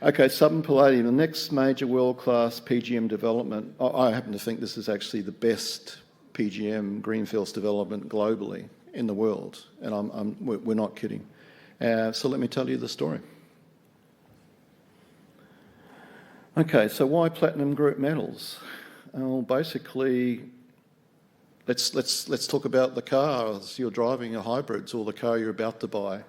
Okay, Southern Palladium, the next major world-class PGM development. I happen to think this is actually the best PGM greenfields development globally in the world, and we're not kidding. So let me tell you the story. Okay, so why platinum group metals? Well, basically, let's talk about the cars you're driving, your hybrids, or the car you're about to buy.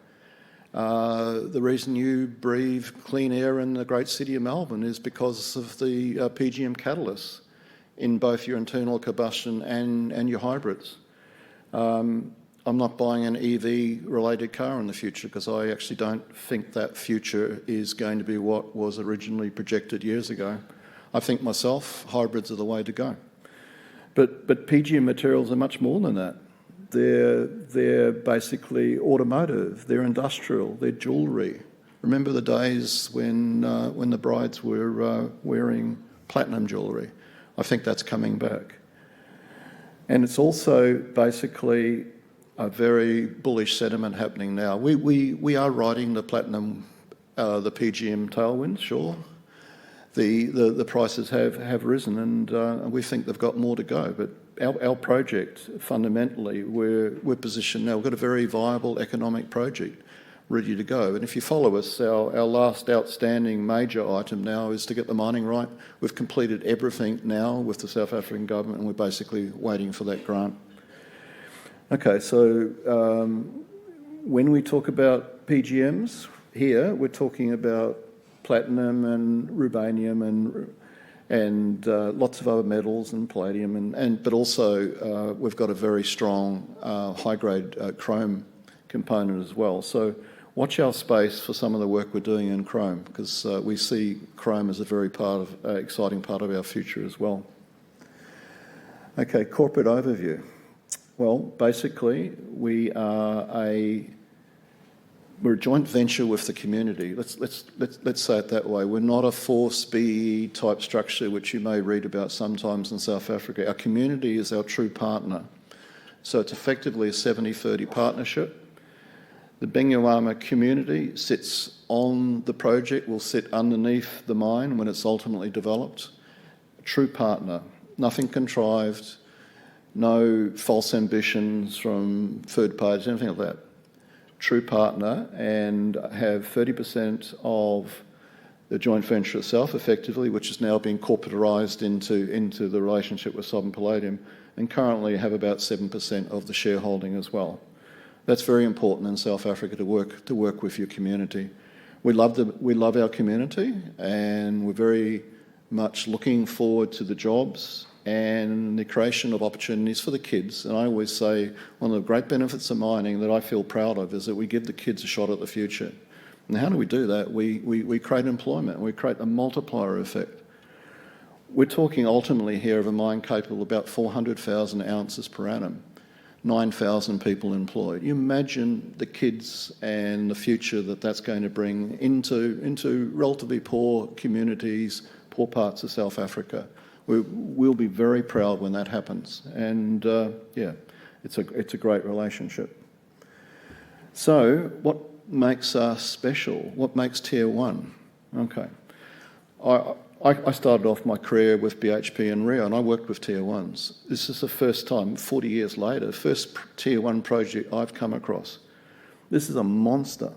The reason you breathe clean air in the great city of Melbourne is because of the PGM catalysts in both your internal combustion and your hybrids. I'm not buying an EV-related car in the future because I actually don't think that future is going to be what was originally projected years ago. I think myself, hybrids are the way to go. But PGM materials are much more than that. They're basically automotive, they're industrial, they're jewellery. Remember the days when the brides were wearing platinum jewellery? I think that's coming back. And it's also basically a very bullish sentiment happening now. We are riding the platinum, the PGM tailwinds, sure. The prices have risen, and we think they've got more to go. But our project, fundamentally, we're positioned now. We've got a very viable economic project ready to go. And if you follow us, our last outstanding major item now is to get the mining right. We've completed everything now with the South African government, and we're basically waiting for that grant. Okay, so when we talk about PGMs here, we're talking about platinum and rubidium and lots of other metals and palladium, but also we've got a very strong high-grade chrome component as well. So watch our space for some of the work we're doing in chrome, because we see chrome as a very exciting part of our future as well. Okay, corporate overview. Well, basically, we're a joint venture with the community. Let's say it that way. We're not a force BE type structure, which you may read about sometimes in South Africa. Our community is our true partner. So it's effectively a 70-30 partnership. The Binyawama community sits on the project, will sit underneath the mine when it's ultimately developed. A true partner, nothing contrived, no false ambitions from third parties, anything like that. True partner, and have 30% of the joint venture itself, effectively, which is now being corporatised into the relationship with Southern Palladium, and currently have about 7% of the shareholding as well. That's very important in South Africa to work with your community. We love our community, and we're very much looking forward to the jobs and the creation of opportunities for the kids. And I always say one of the great benefits of mining that I feel proud of is that we give the kids a shot at the future. And how do we do that? We create employment, we create a multiplier effect. We're talking ultimately here of a mine capable of about 400,000 ounces per annum, 9,000 people employed. You imagine the kids and the future that's going to bring into relatively poor communities, poor parts of South Africa. We'll be very proud when that happens, and yeah, it's a great relationship. So, what makes us special? What makes Tier 1? Okay, I started off my career with BHP and Rio, and I worked with Tier 1s. This is the first time, 40 years later, first Tier 1 project I've come across. This is a monster.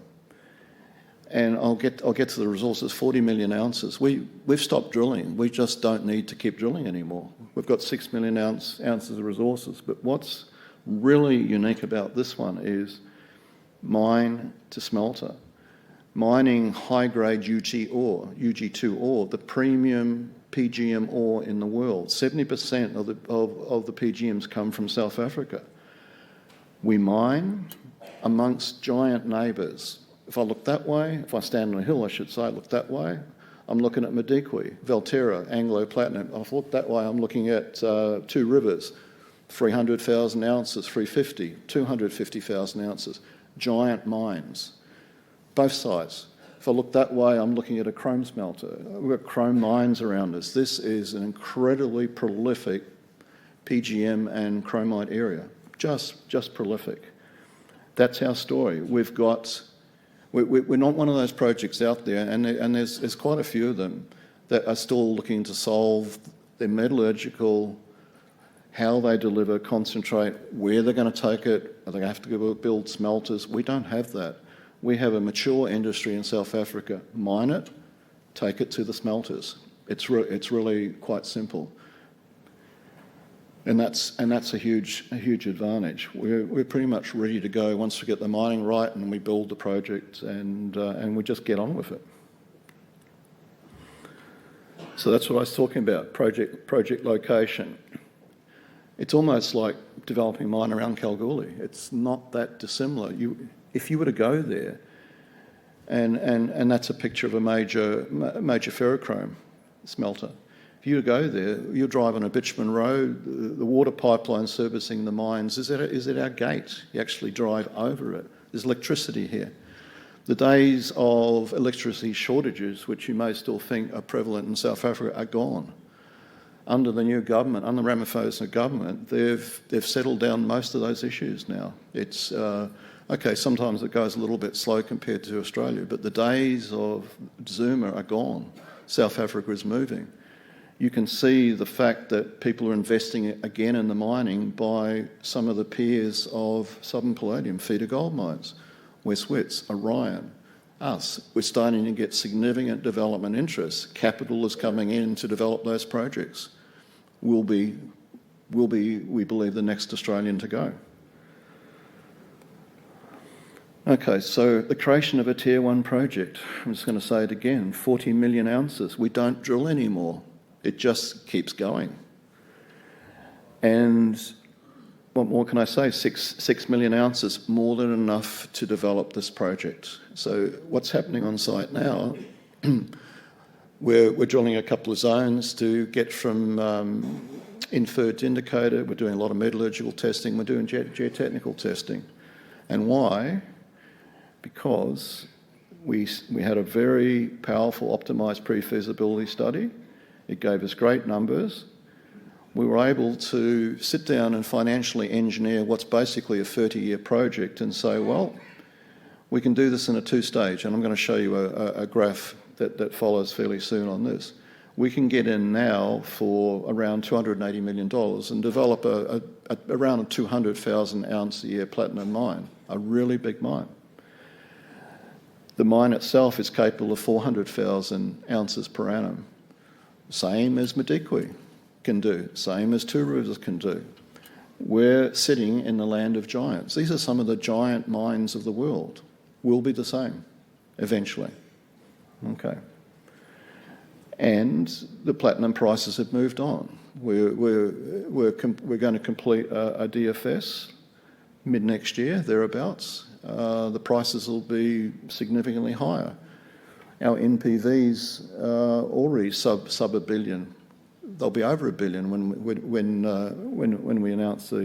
And I'll get to the resources, 40 million ounces. We've stopped drilling. We just don't need to keep drilling anymore. We've got 6 million ounces of resources. But what's really unique about this one is mine to smelter. Mining high-grade UG2 ore, the premium PGM ore in the world. 70% of the PGMs come from South Africa. We mine amongst giant neighbours. If I look that way, if I stand on a hill, I should say, I look that way, I'm looking at Madikwe, Valterra, Anglo Platinum. If I look that way, I'm looking at Two Rivers, 300,000 ounces, 350, 250,000 ounces, giant mines, both sides. If I look that way, I'm looking at a chrome smelter. We've got chrome mines around us. This is an incredibly prolific PGM and chromite area, just prolific. That's our story. We're not one of those projects out there, and there's quite a few of them that are still looking to solve their metallurgical, how they deliver concentrate, where they're going to take it, are they going to have to build smelters? We don't have that. We have a mature industry in South Africa. Mine it, take it to the smelters. It's really quite simple. And that's a huge advantage. We're pretty much ready to go once we get the mining right and we build the project and we just get on with it. So that's what I was talking about, project location. It's almost like developing mine around Kalgoorlie. It's not that dissimilar. If you were to go there, and that's a picture of a major ferrochrome smelter. If you go there, you drive on a bitumen road, the water pipeline servicing the mines is at our gate. You actually drive over it. There's electricity here. The days of electricity shortages, which you may still think are prevalent in South Africa, are gone. Under the new government, under Ramaphosa government, they've settled down most of those issues now. It's okay, sometimes it goes a little bit slow compared to Australia, but the days of Zuma are gone. South Africa is moving. You can see the fact that people are investing again in the mining by some of the peers of Southern Palladium, feeder gold mines, West Wits, Orion, us. We're starting to get significant development interest. Capital is coming in to develop those projects. We'll be, we believe, the next Australian to go. Okay, so the creation of a Tier 1 project. I'm just going to say it again, 40 million ounces. We don't drill anymore. It just keeps going. And what more can I say? 6 million ounces, more than enough to develop this project. So what's happening on site now, we're drilling a couple of zones to get from inferred to indicated. We're doing a lot of metallurgical testing. We're doing geotechnical testing. And why? Because we had a very powerful optimised pre-feasibility study. It gave us great numbers. We were able to sit down and financially engineer what's basically a 30-year project and say, well, we can do this in a two-stage, and I'm going to show you a graph that follows fairly soon on this. We can get in now for around $280 million and develop around a 200,000 ounce a year platinum mine, a really big mine. The mine itself is capable of 400,000 ounces per annum. Same as Madikwe can do, same as Two Rivers can do. We're sitting in the land of giants. These are some of the giant mines of the world. We'll be the same, eventually. Okay. And the platinum prices have moved on. We're going to complete a DFS mid-next year, thereabouts. The prices will be significantly higher. Our NPVs already sub $1 billion. They'll be over $1 billion when we announce the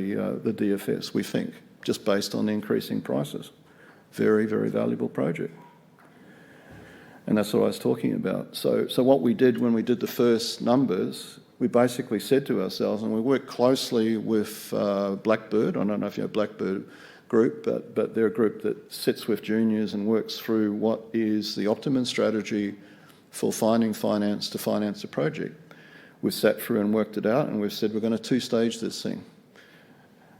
DFS, we think, just based on the increasing prices. Very, very valuable project. And that's what I was talking about. So what we did when we did the first numbers, we basically said to ourselves, and we worked closely with Blackbird. I don't know if you know Blackbird group, but they're a group that sits with juniors and works through what is the optimum strategy for finding finance to finance a project. We've sat through and worked it out, and we've said we're going to two-stage this thing.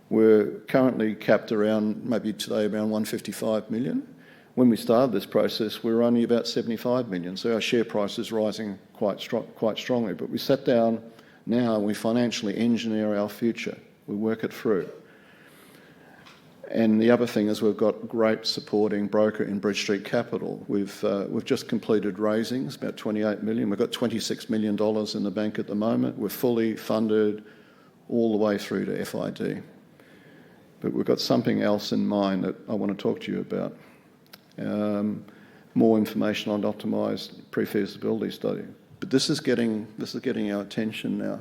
We're currently capped around, maybe today, around 155 million. When we started this process, we were only about 75 million, so our share price is rising quite strongly. But we sat down now and we financially engineer our future. We work it through. And the other thing is we've got great supporting broker in Bridge Street Capital. We've just completed raisings, about 28 million. We've got $26 million in the bank at the moment. We're fully funded all the way through to FID. But we've got something else in mind that I want to talk to you about. More information on optimised pre-feasibility study. But this is getting our attention now.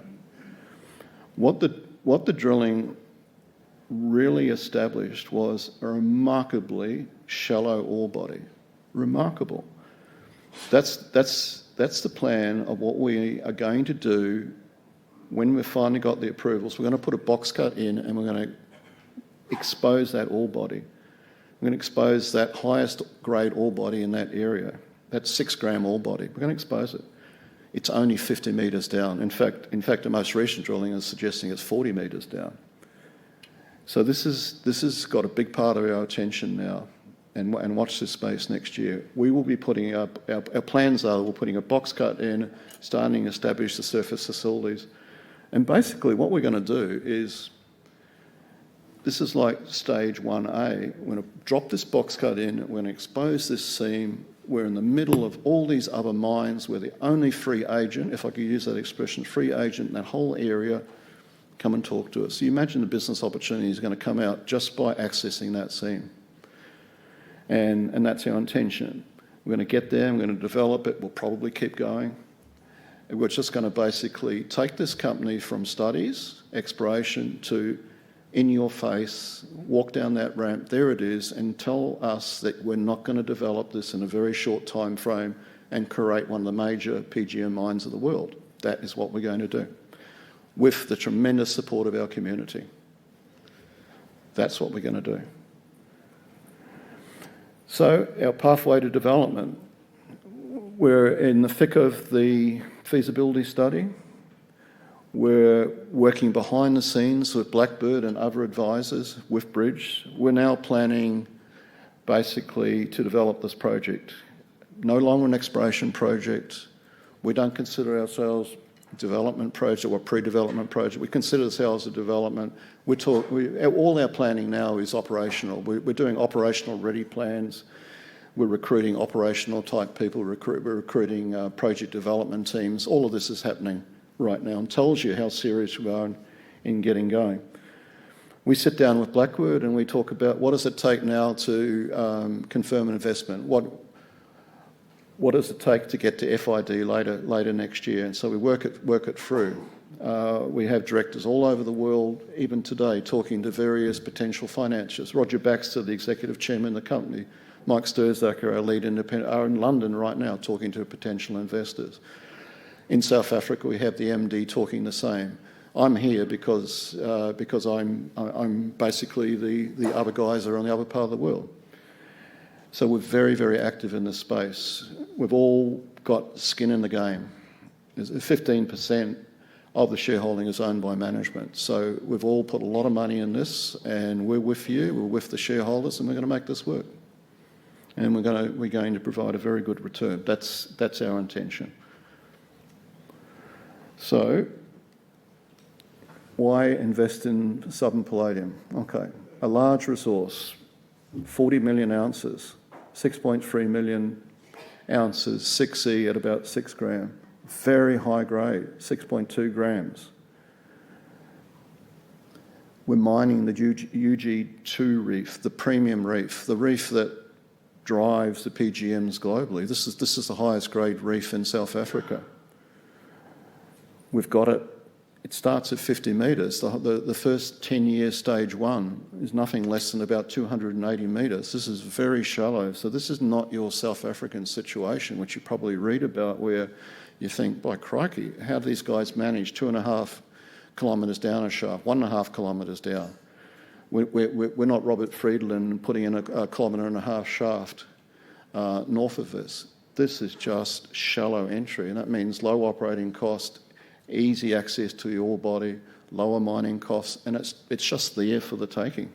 What the drilling really established was a remarkably shallow ore body. Remarkable. That's the plan of what we are going to do when we've finally got the approvals. We're going to put a box cut in and we're going to expose that ore body We're going to expose that highest grade ore body in that area. That 6 gram ore body. We're going to expose it. It's only 50 metres down. In fact, the most recent drilling is suggesting it's 40 metres down. So this has got a big part of our attention now. And watch this space next year. We will be putting up, our plans are we're putting a box cut in, starting to establish the surface facilities. And basically what we're going to do is, this is like stage 1A. We're going to drop this box cut in, we're going to expose this seam. We're in the middle of all these other mines. We're the only free agent, if I could use that expression, free agent in that whole area. Come and talk to us. So you imagine the business opportunity is going to come out just by accessing that seam. And that's our intention. We're going to get there, we're going to develop it, we'll probably keep going. We're just going to basically take this company from studies, exploration, to in your face, walk down that ramp, there it is, and tell us that we're not going to develop this in a very short time frame and create one of the major PGM mines of the world. That is what we're going to do, with the tremendous support of our community. That's what we're going to do. So our pathway to development, we're in the thick of the feasibility study. We're working behind the scenes with Blackbird and other advisors with Bridge. We're now planning basically to develop this project. No longer an exploration project. We don't consider ourselves a development project or pre-development project. We consider ourselves a development. All our planning now is operational. We're doing operational ready plans. We're recruiting operational type people. We're recruiting project development teams. All of this is happening right now and tells you how serious we are in getting going. We sit down with Blackbird and we talk about what does it take now to confirm an investment? What does it take to get to FID later next year? And so we work it through. We have directors all over the world, even today, talking to various potential financiers. Roger Baxter, the executive chairman of the company, Mike Sturzaker, our lead independent, are in London right now talking to potential investors. In South Africa, we have the MD talking the same. I'm here because I'm basically the other guys are on the other part of the world. So we're very, very active in this space. We've all got skin in the game. 15% of the shareholding is owned by management. So we've all put a lot of money in this, and we're with you, we're with the shareholders, and we're going to make this work. And we're going to provide a very good return. That's our intention. So why invest in Southern Palladium? Okay, a large resource, 40 million ounces, 6.3 million ounces, 6E at about 6 grams. Very high grade, 6.2 grams. We're mining the UG2 reef, the premium reef, the reef that drives the PGMs globally. This is the highest grade reef in South Africa. We've got it. It starts at 50 metres. The first 10-year stage one is nothing less than about 280 metres. This is very shallow. So this is not your South African situation, which you probably read about, where you think, by crikey, how do these guys manage 2.5 kilometres down a shaft, 1.5 kilometres down? We're not Robert Friedland putting in a 1.5 kilometre shaft north of this. This is just shallow entry, and that means low operating cost, easy access to the ore body, lower mining costs, and it's just there for the taking.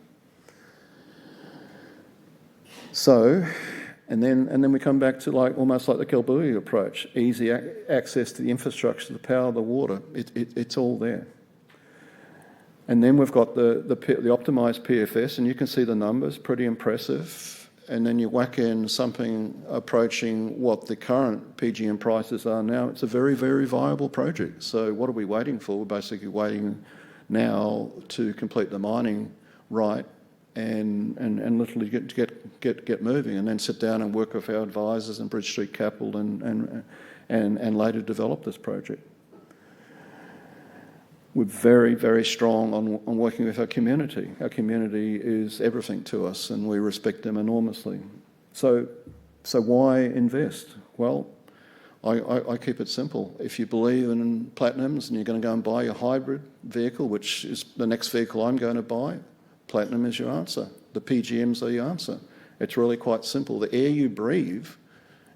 So, and then we come back to almost like the Kalgoorlie approach, easy access to the infrastructure, the power, the water. It's all there. And then we've got the optimised PFS, and you can see the numbers, pretty impressive. And then you whack in something approaching what the current PGM prices are now. It's a very, very viable project. So what are we waiting for? We're basically waiting now to complete the mining right and literally get moving, and then sit down and work with our advisors and Bridge Street Capital and later develop this project. We're very, very strong on working with our community. Our community is everything to us, and we respect them enormously. So why invest? Well, I keep it simple. If you believe in platinums and you're going to go and buy a hybrid vehicle, which is the next vehicle I'm going to buy, platinum is your answer. The PGMs are your answer. It's really quite simple. The air you breathe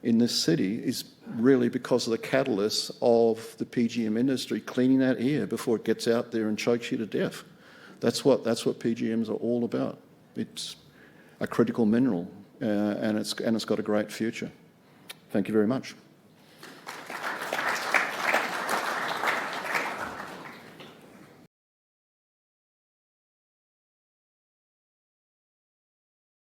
in this city is really because of the catalyst of the PGM industry cleaning that air before it gets out there and chokes you to death. That's what PGMs are all about. It's a critical mineral, and it's got a great future. Thank you very much.